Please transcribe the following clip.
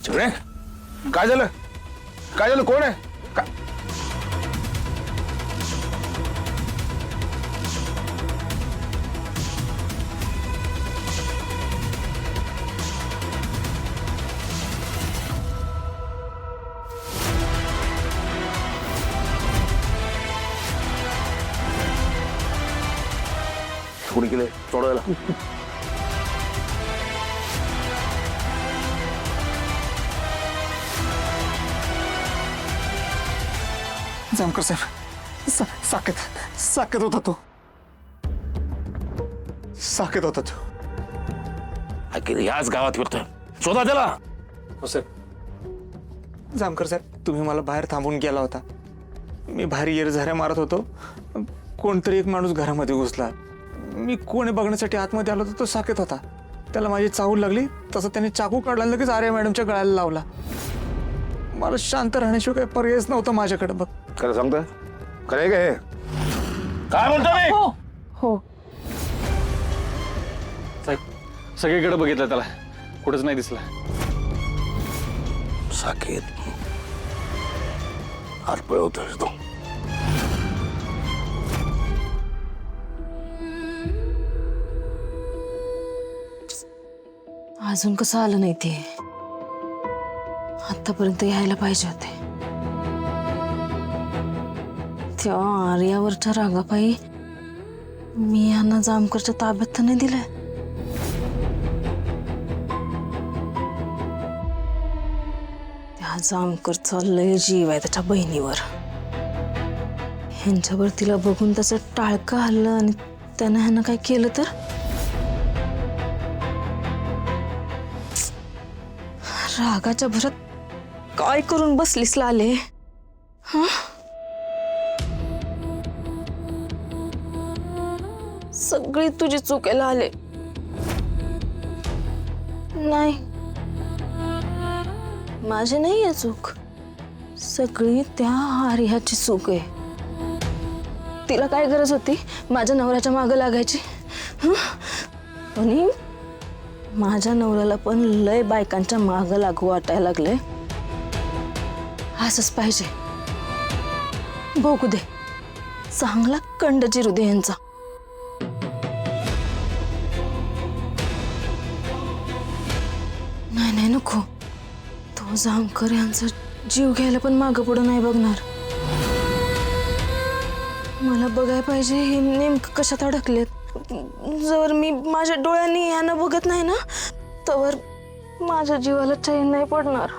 छगडे, काय झालं? काय झालं? कोण आहे? कोणी केले सोडवायला? जामकर साहेब, साकेत होता तो. साकेत होता तो. अखेर याच गावात फिरतोय, शोधा त्याला. हो साहेब. जामकर साहेब, तुम्ही मला बाहेर थांबून गेला होता. मी बाहेर येरझाऱ्या मारत होतो. कोणतरी एक माणूस घरामध्ये घुसला. मी कोणी बघण्यासाठी आतमध्ये आलो होतो. तो साकेत होता. त्याला माझी चाहूल लागली. तसं त्याने चाकू काढला, लगेच आर्या मॅडमच्या गळ्याला लावला. मला शांत राहण्याशिवाय काही पर्यायच नव्हता माझ्याकडे. बघ, खरं सांगतोय? खरं का हे? काय म्हणतो मी? हो. साहेब, सगळीकडे बघितलं, त्याला कुठेच नाही दिसला. साकेत आज पळवतोय तो. अजून कसं आलं नाही ते? आतापर्यंत यायला पाहिजे होते. त्या आर्यावरच्या रागापायी मी यांना जामकरच्या ताब्यात तर नाही दिलंय. त्या जामकरचा लय जीव आहे त्याच्या बहिणीवर. ह्यांच्यावर तिला बघून त्याचं टाळकं हल्लं आणि त्यानं ह्यांना काय केलं तर? रागाच्या भरात काय करून बसलीस लाले? हा, सगळी तुझी चुकेला आले. नाही, माझी नाही आहे चूक. सगळी त्या आर्याची चूक आहे. तिला काय गरज होती माझ्या नवऱ्याच्या मागं लागायची? आणि माझ्या नवऱ्याला पण लय बायकांच्या मागं लागू वाटायला लागले. असंच पाहिजे. बघू दे, चांगला कंड जिरू दे यांचा. नाही नको. तो जामकर यांचा जीव घ्यायला पण मागं पुढं नाही बघणार. मला बघायला पाहिजे हे नेमकं कशात अडकलेत. जर मी माझ्या डोळ्यांनी यांना बघत नाही ना, तर माझ्या जीवाला चैन नाही पडणार.